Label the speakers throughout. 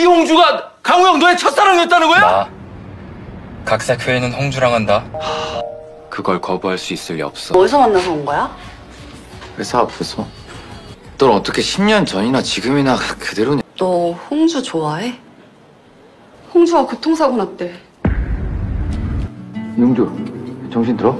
Speaker 1: 이홍주가 강우영 너의 첫사랑이었다는 거야?
Speaker 2: 나 각색 회의는 홍주랑 한다.
Speaker 1: 그걸 거부할 수 있을 리 없어.
Speaker 3: 어디서 만나서 온 거야?
Speaker 1: 회사 앞에서. 넌 어떻게 10년 전이나 지금이나 그대로냐?
Speaker 3: 너 홍주 좋아해? 홍주가 교통사고 났대.
Speaker 1: 이홍주, 정신 들어?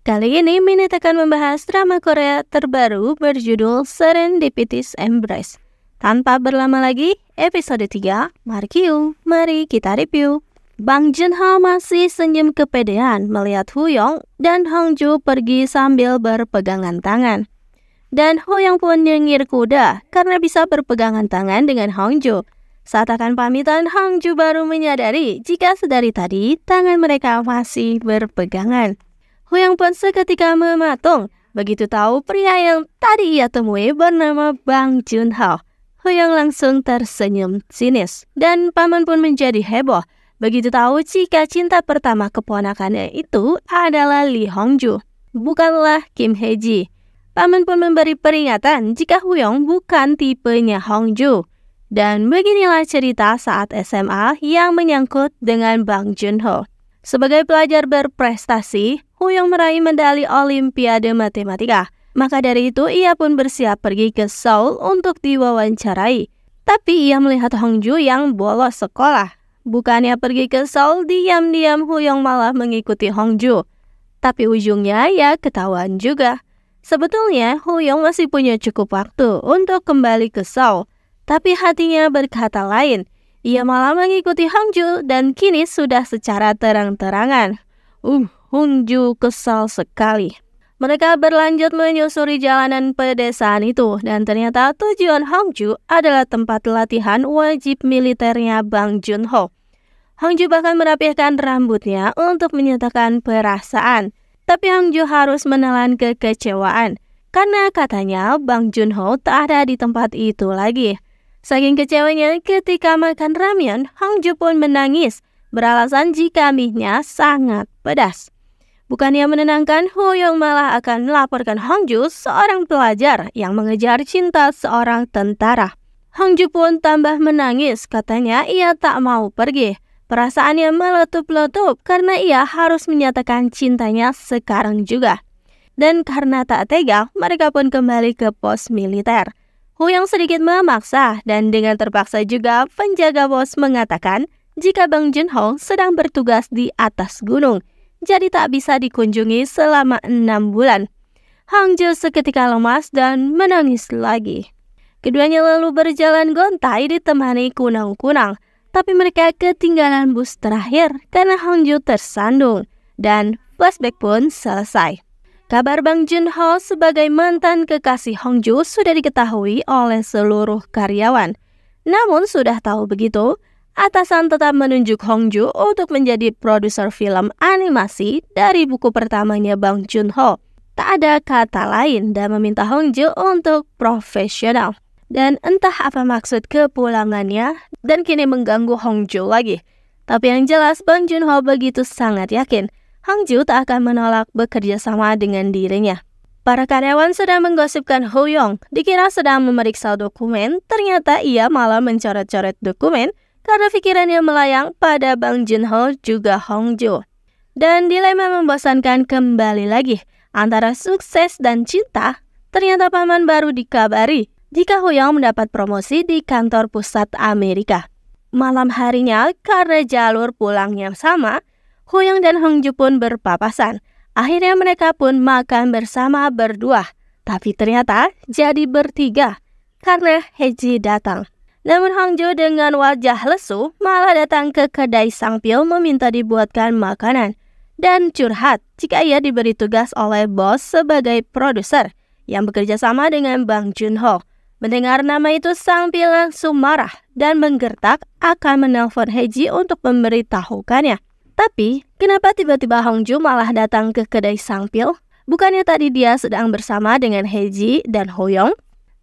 Speaker 4: Kali ini Minit akan membahas drama Korea terbaru berjudul Serendipitous Embrace. Tanpa berlama lagi, episode 3, mari kita review. Bang Joon-ho masih senyum kepedean melihat Huyong dan Hongju pergi sambil berpegangan tangan. Dan Huyong pun nyengir kuda karena bisa berpegangan tangan dengan Hongju. Saat akan pamitan, Hongju baru menyadari jika sedari tadi tangan mereka masih berpegangan. Huyong pun seketika mematung begitu tahu pria yang tadi ia temui bernama Bang Joon-ho. Huyong langsung tersenyum sinis dan paman pun menjadi heboh begitu tahu jika cinta pertama keponakannya itu adalah Lee Hongju, bukanlah Kim Hae-ji. Paman pun memberi peringatan jika Huyong bukan tipenya Hongju. Dan beginilah cerita saat SMA yang menyangkut dengan Bang Joon-ho. Sebagai pelajar berprestasi, Huyong meraih medali Olimpiade Matematika. Maka dari itu ia pun bersiap pergi ke Seoul untuk diwawancarai. Tapi ia melihat Hongju yang bolos sekolah. Bukannya pergi ke Seoul, diam-diam Huyong malah mengikuti Hongju. Tapi ujungnya ya ketahuan juga. Sebetulnya Huyong masih punya cukup waktu untuk kembali ke Seoul. Tapi hatinya berkata lain. Ia malah mengikuti Hongju dan kini sudah secara terang-terangan. Hongju kesal sekali. Mereka berlanjut menyusuri jalanan pedesaan itu dan ternyata tujuan Hongju adalah tempat latihan wajib militernya Bang Joon-ho. Hongju bahkan merapihkan rambutnya untuk menyatakan perasaan. Tapi Hongju harus menelan kekecewaan karena katanya Bang Joon-ho tak ada di tempat itu lagi. Saking kecewanya ketika makan ramen, Hongju pun menangis, beralasan jika mie-nya sangat pedas. Bukannya menenangkan, Huyong malah akan melaporkan Hongju seorang pelajar yang mengejar cinta seorang tentara. Hongju pun tambah menangis, katanya ia tak mau pergi. Perasaannya meletup-letup karena ia harus menyatakan cintanya sekarang juga. Dan karena tak tega, mereka pun kembali ke pos militer. Huyong sedikit memaksa dan dengan terpaksa juga penjaga pos mengatakan jika Bang Joon-ho sedang bertugas di atas gunung, jadi tak bisa dikunjungi selama 6 bulan. Hongju seketika lemas dan menangis lagi. Keduanya lalu berjalan gontai ditemani kunang-kunang, tapi mereka ketinggalan bus terakhir karena Hongju tersandung dan flashback pun selesai. Kabar Bang Joon-ho sebagai mantan kekasih Hongju sudah diketahui oleh seluruh karyawan. Namun sudah tahu begitu, atasan tetap menunjuk Hongju untuk menjadi produser film animasi dari buku pertamanya Bang Joon-ho. Tak ada kata lain dan meminta Hongju untuk profesional. Dan entah apa maksud kepulangannya dan kini mengganggu Hongju lagi. Tapi yang jelas Bang Joon-ho begitu sangat yakin Hongju tak akan menolak bekerja sama dengan dirinya. Para karyawan sedang menggosipkan Huyong dikira sedang memeriksa dokumen, ternyata ia malah mencoret-coret dokumen karena pikirannya melayang pada Bang Joon-ho juga Hongju. Dan dilema membosankan kembali lagi antara sukses dan cinta. Ternyata paman baru dikabari jika Huyong mendapat promosi di kantor pusat Amerika. Malam harinya karena jalur pulangnya sama, Huyong dan Hongju pun berpapasan. Akhirnya mereka pun makan bersama berdua. Tapi ternyata jadi bertiga karena Hae-ji datang. Namun Hongju dengan wajah lesu malah datang ke kedai Sangpil meminta dibuatkan makanan. Dan curhat jika ia diberi tugas oleh bos sebagai produser yang bekerja sama dengan Bang Joon-ho. Mendengar nama itu Sangpil langsung marah dan menggertak akan menelpon Hae-ji untuk memberitahukannya. Tapi, kenapa tiba-tiba Hongju malah datang ke kedai Sangpil? Bukannya tadi dia sedang bersama dengan Hae-ji dan Huyong?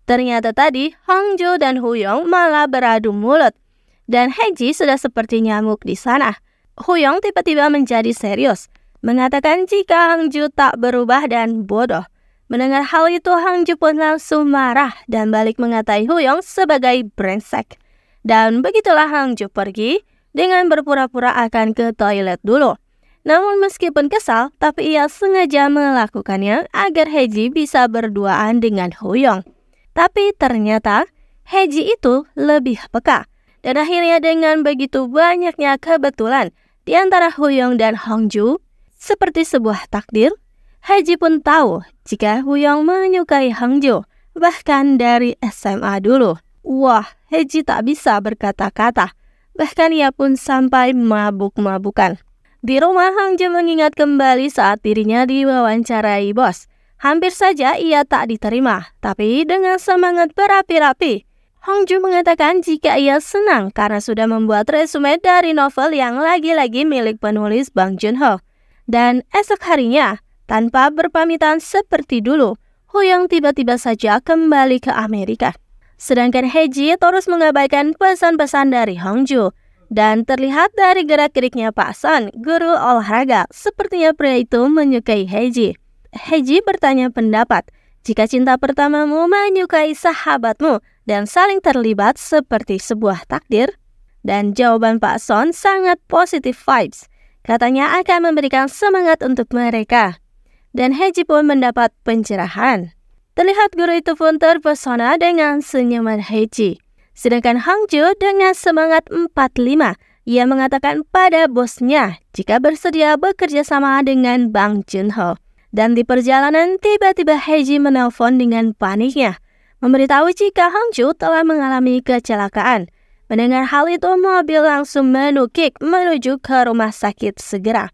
Speaker 4: Ternyata tadi, Hongju dan Huyong malah beradu mulut. Dan Hae-ji sudah seperti nyamuk di sana. Huyong tiba-tiba menjadi serius, mengatakan jika Hongju tak berubah dan bodoh. Mendengar hal itu, Hang Ju pun langsung marah dan balik mengatai Huyong sebagai brengsek. Dan begitulah Hang Ju pergi dengan berpura-pura akan ke toilet dulu. Namun meskipun kesal, tapi ia sengaja melakukannya agar Hae-ji bisa berduaan dengan Huyong. Tapi ternyata Hae-ji itu lebih peka. Dan akhirnya dengan begitu banyaknya kebetulan di antara Huyong dan Hang Ju, seperti sebuah takdir, Hae-ji pun tahu jika Huyong menyukai Hang Ju, bahkan dari SMA dulu. Wah, Hae-ji tak bisa berkata-kata. Bahkan ia pun sampai mabuk-mabukan. Di rumah, Hang Ju mengingat kembali saat dirinya diwawancarai bos. Hampir saja ia tak diterima, tapi dengan semangat berapi-api, Hang Ju mengatakan jika ia senang karena sudah membuat resume dari novel yang lagi-lagi milik penulis Bang Joon-ho. Dan esok harinya, tanpa berpamitan seperti dulu, Huyong tiba-tiba saja kembali ke Amerika. Sedangkan Hae-ji terus mengabaikan pesan-pesan dari Hang Ju. Dan terlihat dari gerak-geriknya Pak Son, guru olahraga, sepertinya pria itu menyukai Hae-ji. Hae-ji bertanya pendapat, jika cinta pertamamu menyukai sahabatmu dan saling terlibat seperti sebuah takdir. Dan jawaban Pak Son sangat positive vibes. Katanya akan memberikan semangat untuk mereka. Dan Hae-ji pun mendapat pencerahan. Terlihat guru itu pun terpesona dengan senyuman Hae-ji. Sedangkan Hang Ju dengan semangat 45, ia mengatakan pada bosnya jika bersedia bekerja sama dengan Bang Joon-ho. Dan di perjalanan tiba-tiba Hae-ji menelpon dengan paniknya, memberitahu jika Hang Ju telah mengalami kecelakaan. Mendengar hal itu, mobil langsung menukik menuju ke rumah sakit segera.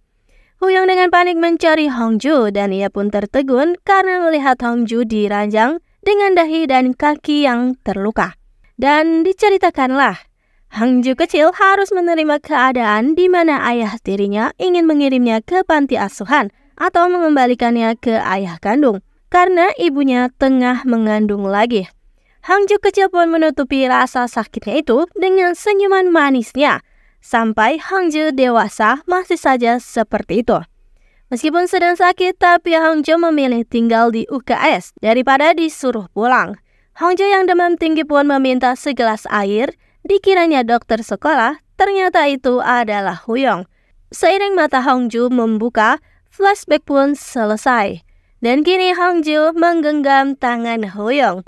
Speaker 4: Huyong dengan panik mencari Hang Ju dan ia pun tertegun karena melihat Hang Ju diranjang dengan dahi dan kaki yang terluka. Dan diceritakanlah, Hang Ju kecil harus menerima keadaan di mana ayah tirinya ingin mengirimnya ke panti asuhan atau mengembalikannya ke ayah kandung karena ibunya tengah mengandung lagi. Hang Ju kecil pun menutupi rasa sakitnya itu dengan senyuman manisnya. Sampai Hang Ju dewasa masih saja seperti itu. Meskipun sedang sakit, tapi Hang Ju memilih tinggal di UKS daripada disuruh pulang. Hang Ju yang demam tinggi pun meminta segelas air. Dikiranya dokter sekolah, ternyata itu adalah Huyong. Seiring mata Hang Ju membuka, flashback pun selesai. Dan kini Hang Ju menggenggam tangan Huyong.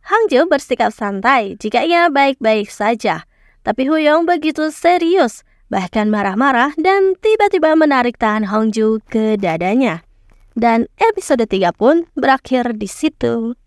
Speaker 4: Hang Ju bersikap santai jika ia baik-baik saja. Tapi Huyong begitu serius, bahkan marah-marah dan tiba-tiba menarik tangan Hang Ju ke dadanya. Dan episode 3 pun berakhir di situ.